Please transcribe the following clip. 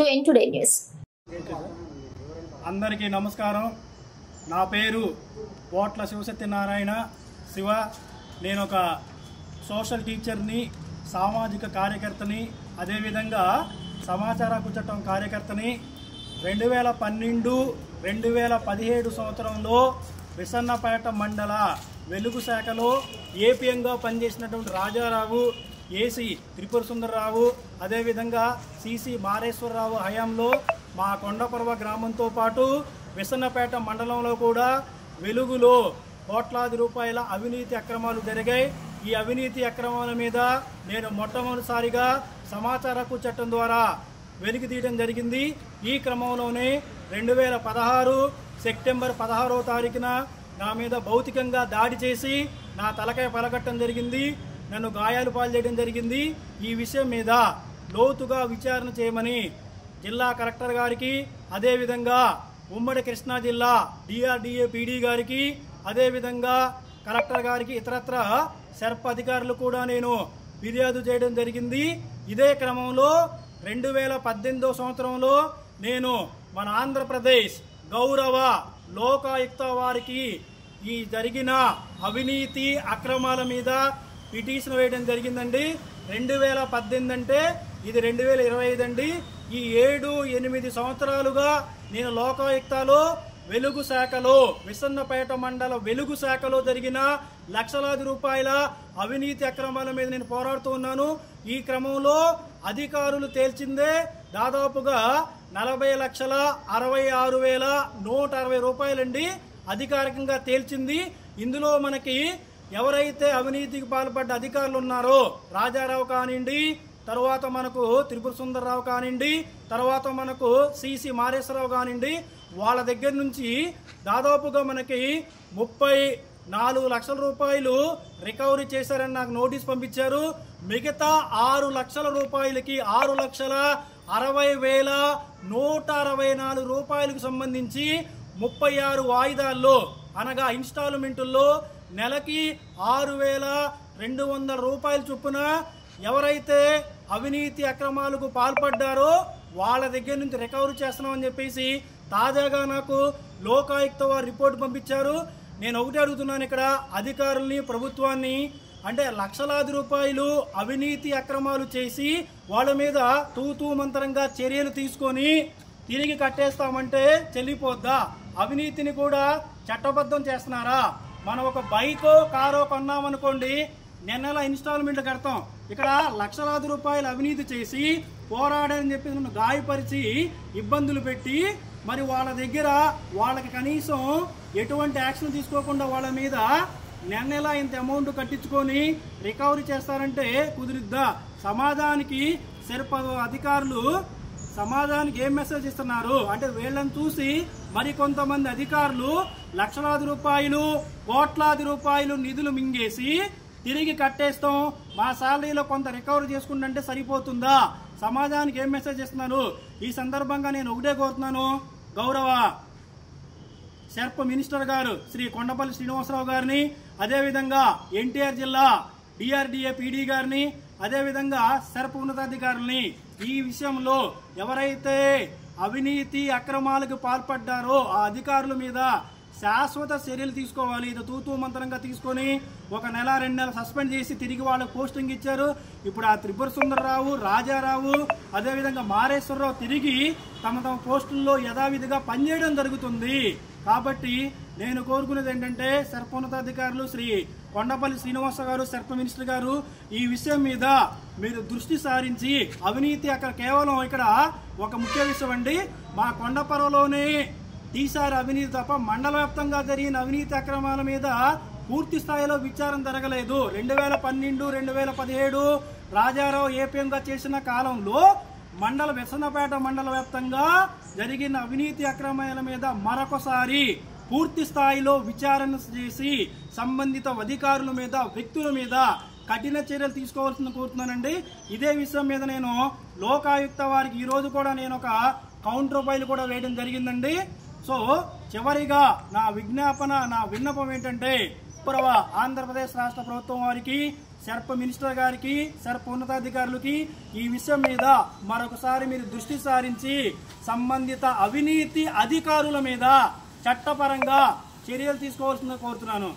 to N Today News. అందరికీ నమస్కారం. నా పేరు పోట్ల శివసత్యనారాయణ శివ. నేను ఒక సోషల్ టీచర్ని, సామాజిక కార్యకర్తని, అదేవిధంగా సమాచార హక్కు చట్టం కార్యకర్తని. 2012-2017 సంవత్సరంలో విసన్నపేట మండల వెలుగు శాఖలో ఏపీఎంగా పనిచేసినటువంటి రాజారావు, ఏసీ త్రిపుర సుందరరావు, అదేవిధంగా సిసి మారేశ్వరరావు హయాంలో మా కొండపర్వ గ్రామంతో పాటు విసన్నపేట మండలంలో కూడా వెలుగులో కోట్లాది రూపాయల అవినీతి అక్రమాలు జరిగాయి. ఈ అవినీతి అక్రమాల మీద నేను మొట్టమొదటిసారిగా సమాచార హక్కు చట్టం ద్వారా వెలికి తీయడం జరిగింది. ఈ క్రమంలోనే 2016 సెప్టెంబర్ 16వ తారీఖున నా మీద భౌతికంగా దాడి చేసి నా తలకాయ పలగట్టడం జరిగింది. నన్ను గాయాలు పాలు చేయడం జరిగింది. ఈ విషయం మీద లోతుగా విచారణ చేయమని జిల్లా కలెక్టర్ గారికి, అదేవిధంగా ఉమ్మడి కృష్ణా జిల్లా డిఆర్డిఏ పీడీ గారికి, అదేవిధంగా కలెక్టర్ గారికి, ఇతరత్ర సెర్ప్ అధికారులు కూడా నేను ఫిర్యాదు చేయడం జరిగింది. ఇదే క్రమంలో 2018 సంవత్సరంలో నేను మన ఆంధ్రప్రదేశ్ గౌరవ లోకాయుక్త వారికి ఈ జరిగిన అవినీతి అక్రమాల మీద పిటిషన్ వేయడం జరిగిందండి. 2018 అంటే ఇది 2025 అండి. ఈ 7-8 సంవత్సరాలుగా నేను లోకాయుక్తలో వెలుగు శాఖలో, విసన్నపేట మండల వెలుగు శాఖలో జరిగిన లక్షలాది రూపాయల అవినీతి అక్రమాల మీద నేను పోరాడుతూ ఉన్నాను. ఈ క్రమంలో అధికారులు తేల్చిందే దాదాపుగా 40,66,160 రూపాయలండి అధికారికంగా తేల్చింది. ఇందులో మనకి ఎవరైతే అవినీతికి పాల్పడ్డ అధికారులు ఉన్నారో, రాజారావు కానివ్వండి, తర్వాత మనకు త్రిపుర సుందరరావు కానివ్వండి, తర్వాత మనకు సిసి మారేశ్వరరావు కానివ్వండి, వాళ్ళ దగ్గర నుంచి దాదాపుగా మనకి 34 లక్షల రూపాయలు రికవరీ చేశారని నాకు నోటీస్ పంపించారు. మిగతా 6 లక్షల రూపాయలకి 6,60,164 రూపాయలకు సంబంధించి 36 వాయిదాల్లో, అనగా ఇన్స్టాల్మెంటుల్లో నెలకి 6,200 రూపాయల చొప్పున ఎవరైతే అవినీతి అక్రమాలకు పాల్పడ్డారో వాళ్ళ దగ్గర నుంచి రికవరీ చేస్తున్నామని చెప్పేసి తాజాగా నాకు లోకాయుక్త వారు రిపోర్ట్ పంపించారు. నేను ఒకటి అడుగుతున్నాను ఇక్కడ అధికారుల్ని, ప్రభుత్వాన్ని, అంటే లక్షలాది రూపాయలు అవినీతి అక్రమాలు చేసి వాళ్ళ మీద తూతూ మంతరంగా చర్యలు తీసుకొని తిరిగి కట్టేస్తామంటే చెల్లిపోద్దా? అవినీతిని కూడా చట్టబద్ధం చేస్తున్నారా? మనం ఒక బైకో కారో కొన్నామనుకోండి, నెల ఇన్స్టాల్మెంట్ కడతాం. ఇక్కడ లక్షలాది రూపాయలు అవినీతి చేసి పోరాడని చెప్పి నన్ను గాయపరిచి ఇబ్బందులు పెట్టి మరి వాళ్ళ దగ్గర వాళ్ళకి కనీసం ఎటువంటి యాక్షన్ తీసుకోకుండా వాళ్ళ మీద నెల ఇంత అమౌంట్ కట్టించుకొని రికవరీ చేస్తారంటే కుదిరిద్దా? సమాజానికి సెర్ప్ అధికారులు సమాజానికి ఏం మెసేజ్ ఇస్తున్నారు అంటే వీళ్ళని చూసి మరికొంతమంది అధికారులు లక్షలాది రూపాయలు, కోట్లాది రూపాయలు నిధులు మింగేసి తిరిగి కట్టేస్తాం, మా శాలరీలో కొంత రికవరీ చేసుకుంటే సరిపోతుందా? సమాజానికి ఏం మెసేజ్ ఇస్తున్నారు? ఈ సందర్భంగా నేను ఒకటే కోరుతున్నాను, గౌరవ సెర్ప్ మినిస్టర్ గారు శ్రీ కొండపల్లి శ్రీనివాసరావు గారిని, అదేవిధంగా ఎన్టీఆర్ జిల్లా డిఆర్డిఏ పీడీ గారిని, అదేవిధంగా సెర్ప్ ఉన్నతాధికారుల్ని ఈ విషయంలో ఎవరైతే అవినీతి అక్రమాలకు పాల్పడ్డారో ఆ అధికారుల మీద శాశ్వత చర్యలు తీసుకోవాలి. ఇది తూతూ మంత్రంగా తీసుకొని 1 నెల 2 నెలలు సస్పెండ్ చేసి తిరిగి వాళ్ళకు పోస్టింగ్ ఇచ్చారు. ఇప్పుడు ఆ త్రిపుర సుందరరావు, రాజారావు, అదేవిధంగా మారేశ్వరరావు తిరిగి తమ పోస్టుల్లో యథావిధిగా పనిచేయడం జరుగుతుంది. కాబట్టి నేను కోరుకునేది ఏంటంటే సెర్ప్ ఉన్నతాధికారులు శ్రీ కొండపల్లి శ్రీనివాస గారు, సెర్ప్ మినిస్టర్ గారు ఈ విషయం మీద మీరు దృష్టి సారించి అవినీతి అక్కడ కేవలం ఇక్కడ ఒక ముఖ్య విషయం అండి, మా కొండపర్వలోనే ఈసారి అవినీతి తప్ప మండల వ్యాప్తంగా జరిగిన అవినీతి అక్రమాల మీద పూర్తి స్థాయిలో విచారణ జరగలేదు. 2012-2017 రాజారావు ఏపీఎంగా చేసిన కాలంలో విసన్నపేట మండల వ్యాప్తంగా జరిగిన అవినీతి అక్రమాల మీద మరొకసారి పూర్తి స్థాయిలో విచారణ చేసి సంబంధిత అధికారుల మీద, వ్యక్తుల మీద కఠిన చర్యలు తీసుకోవాల్సింది కోరుతున్నానండి. ఇదే విషయం మీద నేను లోకాయుక్త వారికి ఈ రోజు కూడా నేను ఒక కౌంటర్ ఫైల్ కూడా వేయడం జరిగిందండి. సో చివరిగా నా విన్నపం ఏంటంటే గౌరవ ఆంధ్రప్రదేశ్ రాష్ట్ర ప్రభుత్వం వారికి, సర్ప మినిస్టర్ గారికి, సర్ప ఉన్నతాధికారులకి ఈ విషయం మీద మరొకసారి మీరు దృష్టి సారించి సంబంధిత అవినీతి అధికారుల మీద చట్టపరంగా చర్యలు తీసుకోవాల్సిందిగా కోరుతున్నాను.